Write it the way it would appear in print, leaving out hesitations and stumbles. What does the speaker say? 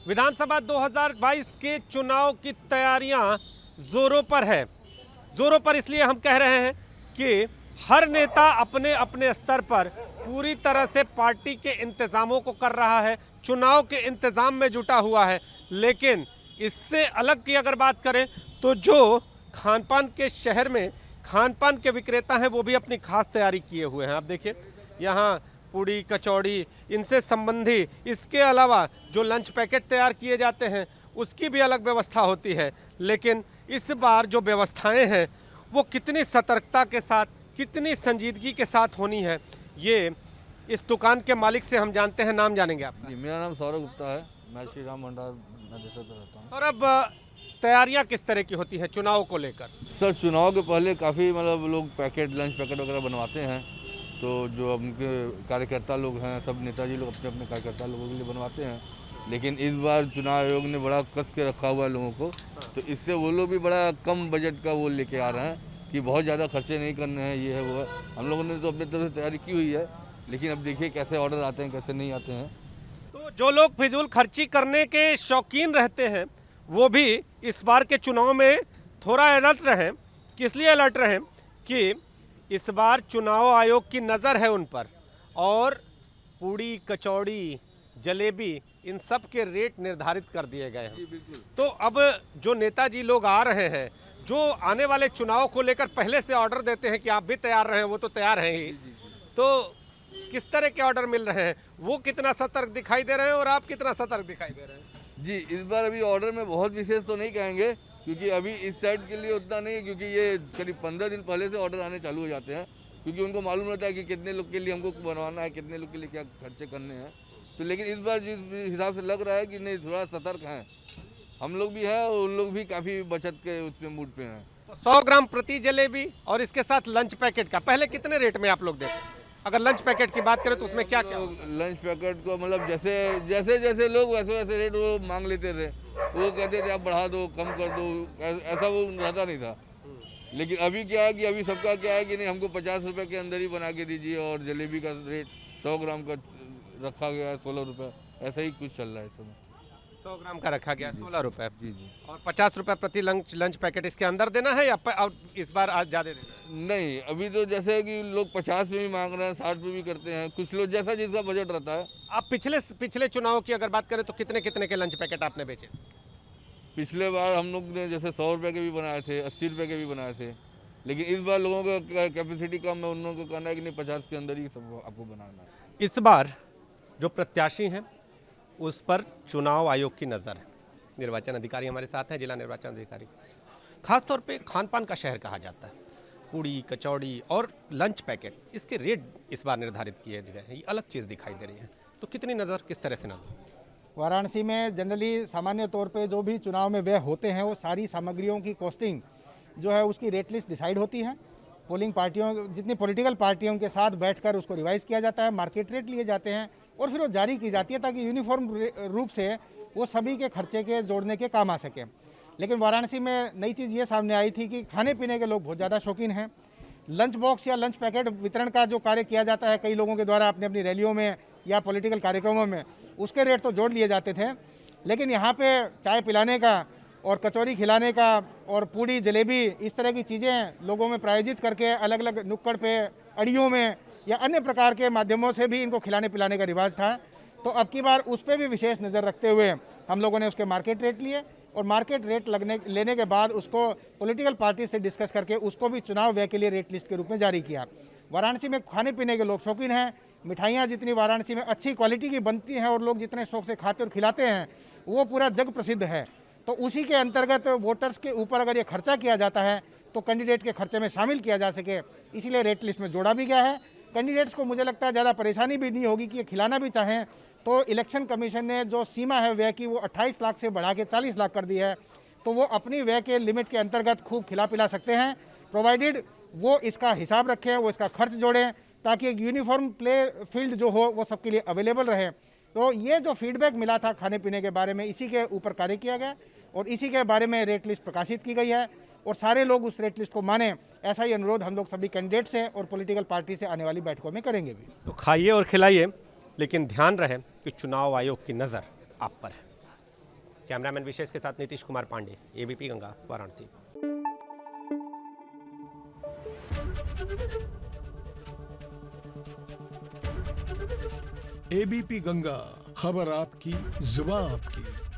विधानसभा 2022 के चुनाव की तैयारियां जोरों पर है। जोरों पर इसलिए हम कह रहे हैं कि हर नेता अपने अपने स्तर पर पूरी तरह से पार्टी के इंतजामों को कर रहा है, चुनाव के इंतजाम में जुटा हुआ है। लेकिन इससे अलग की अगर बात करें तो जो खान पान के शहर में खान पान के विक्रेता हैं वो भी अपनी खास तैयारी किए हुए हैं। आप देखिए यहाँ पूड़ी कचौड़ी इनसे संबंधी, इसके अलावा जो लंच पैकेट तैयार किए जाते हैं उसकी भी अलग व्यवस्था होती है। लेकिन इस बार जो व्यवस्थाएं हैं वो कितनी सतर्कता के साथ, कितनी संजीदगी के साथ होनी है, ये इस दुकान के मालिक से हम जानते हैं। नाम जानेंगे आपका? जी, मेरा नाम सौरभ गुप्ता है। मैं श्री राम भंडार नदेसर पे रहता हूँ। सौरभ, तैयारियां किस तरह की होती हैं चुनाव को लेकर? सर, चुनाव के पहले काफ़ी लोग पैकेट, लंच पैकेट वगैरह बनवाते हैं। तो जो उनके कार्यकर्ता लोग हैं, सब नेताजी लोग अपने अपने कार्यकर्ता लोगों के लिए बनवाते हैं। लेकिन इस बार चुनाव आयोग ने बड़ा कस के रखा हुआ है लोगों को, तो इससे वो लोग भी बड़ा कम बजट का वो लेके आ रहे हैं कि बहुत ज़्यादा खर्चे नहीं करने हैं, ये है वो है। हम लोगों ने तो अपनी तरफ से तैयारी की हुई है, लेकिन अब देखिए कैसे ऑर्डर आते हैं, कैसे नहीं आते हैं। तो जो लोग फिजूल खर्ची करने के शौकीन रहते हैं वो भी इस बार के चुनाव में थोड़ा अलर्ट रहें। किस लिए अलर्ट रहें कि इस बार चुनाव आयोग की नज़र है उन पर, और पूड़ी कचौड़ी जलेबी इन सब के रेट निर्धारित कर दिए गए हैं। तो अब जो नेताजी लोग आ रहे हैं, जो आने वाले चुनाव को लेकर पहले से ऑर्डर देते हैं कि आप भी तैयार रहें, वो तो तैयार हैं ही, तो किस तरह के ऑर्डर मिल रहे हैं, वो कितना सतर्क दिखाई दे रहे हैं और आप कितना सतर्क दिखाई दे रहे हैं? जी, इस बार अभी ऑर्डर में बहुत विशेष तो नहीं कहेंगे, क्योंकि अभी इस साइड के लिए उतना नहीं है, क्योंकि ये करीब 15 दिन पहले से ऑर्डर आने चालू हो जाते हैं, क्योंकि उनको मालूम रहता है कि कितने लोग के लिए हमको बनवाना है, कितने लोग के लिए क्या खर्चे करने हैं। तो लेकिन इस बार जिस हिसाब से लग रहा है कि नहीं, थोड़ा सतर्क हैं हम लोग भी हैं, और उन लोग भी काफ़ी बचत के उसमें मूड पे हैं। तो 100 ग्राम प्रति जलेबी और इसके साथ लंच पैकेट का पहले कितने रेट में आप लोग देते हैं? अगर लंच पैकेट की बात करें तो उसमें क्या क्या? लंच पैकेट को जैसे जैसे जैसे लोग वैसे वैसे रेट वो मांग लेते थे। वो कहते थे आप बढ़ा दो, कम कर दो, ऐसा वो रहता नहीं था। लेकिन अभी क्या है कि अभी सबका क्या है कि नहीं, हमको 50 रुपये के अंदर ही बना के दीजिए, और जलेबी का रेट 100 ग्राम का रखा गया है 16 रुपये, ऐसा ही कुछ चल रहा है इस समय। 100 ग्राम का रखा गया 16 रुपये। जी जी। और 50 रुपये प्रति लंच पैकेट इसके अंदर देना है या और इस बार आज ज़्यादा देना है? नहीं, अभी तो जैसे कि लोग 50 में भी मांग रहे हैं, 60 में भी करते हैं, कुछ लोग जैसा जिसका बजट रहता है। आप पिछले चुनाव की अगर बात करें तो कितने कितने के लंच पैकेट आपने बेचे? पिछले बार हम लोग ने जैसे 100 रुपये के भी बनाए थे, 80 रुपये के भी बनाए थे। लेकिन इस बार लोगों का कैपेसिटी कम है, उन लोगों को कहना है कि नहीं, 50 के अंदर ही सब आपको बनाना है। इस बार जो प्रत्याशी हैं उस पर चुनाव आयोग की नज़र है। निर्वाचन अधिकारी हमारे साथ हैं, जिला निर्वाचन अधिकारी। खासतौर पे खान पान का शहर कहा जाता है। पूड़ी कचौड़ी और लंच पैकेट, इसके रेट इस बार निर्धारित किए गए हैं, ये अलग चीज़ दिखाई दे रही है। तो कितनी नज़र, किस तरह से नज़र? वाराणसी में जनरली सामान्य तौर पे जो भी चुनाव में व्यय होते हैं वो सारी सामग्रियों की कॉस्टिंग जो है उसकी रेट लिस्ट डिसाइड होती है। पोलिंग पार्टियों, जितनी पॉलिटिकल पार्टियों के साथ बैठकर उसको रिवाइज किया जाता है, मार्केट रेट लिए जाते हैं और फिर वो जारी की जाती है, ताकि यूनिफॉर्म रूप से वो सभी के खर्चे के जोड़ने के काम आ सके। लेकिन वाराणसी में नई चीज़ ये सामने आई थी कि खाने पीने के लोग बहुत ज़्यादा शौकीन हैं। लंच बॉक्स या लंच पैकेट वितरण का जो कार्य किया जाता है कई लोगों के द्वारा अपनी अपनी रैलियों में या पॉलिटिकल कार्यक्रमों में, उसके रेट तो जोड़ लिए जाते थे। लेकिन यहाँ पे चाय पिलाने का और कचौरी खिलाने का और पूड़ी जलेबी इस तरह की चीज़ें लोगों में प्रायोजित करके अलग अलग नुक्कड़ पे, अड़ियों में या अन्य प्रकार के माध्यमों से भी इनको खिलाने पिलाने का रिवाज था। तो अब की बार उस पर भी विशेष नज़र रखते हुए हम लोगों ने उसके मार्केट रेट लिए, और मार्केट रेट लेने के बाद उसको पॉलिटिकल पार्टी से डिस्कस करके उसको भी चुनाव व्यय के लिए रेट लिस्ट के रूप में जारी किया। वाराणसी में खाने पीने के लोग शौकीन हैं। मिठाइयाँ जितनी वाराणसी में अच्छी क्वालिटी की बनती हैं और लोग जितने शौक से खाते और खिलाते हैं वो पूरा जग प्रसिद्ध है। तो उसी के अंतर्गत वोटर्स के ऊपर अगर ये खर्चा किया जाता है तो कैंडिडेट के खर्चे में शामिल किया जा सके, इसीलिए रेट लिस्ट में जोड़ा भी गया है। कैंडिडेट्स को मुझे लगता है ज़्यादा परेशानी भी नहीं होगी कि ये खिलाना भी चाहें तो इलेक्शन कमीशन ने जो सीमा है व्यय की वो 28 लाख से बढ़ा के 40 लाख कर दी है। तो वो अपनी व्यय के लिमिट के अंतर्गत खूब खिला पिला सकते हैं, प्रोवाइडेड वो इसका हिसाब रखें, वो इसका खर्च जोड़ें, ताकि एक यूनिफॉर्म प्ले फील्ड जो हो वो सबके लिए अवेलेबल रहे। तो ये जो फीडबैक मिला था खाने पीने के बारे में, इसी के ऊपर कार्य किया गया और इसी के बारे में रेट लिस्ट प्रकाशित की गई है और सारे लोग उस रेट लिस्ट को माने, ऐसा ही अनुरोध हम लोग सभी कैंडिडेट से और पॉलिटिकल पार्टी से आने वाली बैठकों में करेंगे भी। तो खाइए और खिलाइए, लेकिन ध्यान रहे कि चुनाव आयोग की नज़र आप पर है। कैमरामैन विशेष के साथ नीतीश कुमार पांडे, एबीपी गंगा, वाराणसी। एबीपी गंगा, खबर आपकी, जुबान आपकी।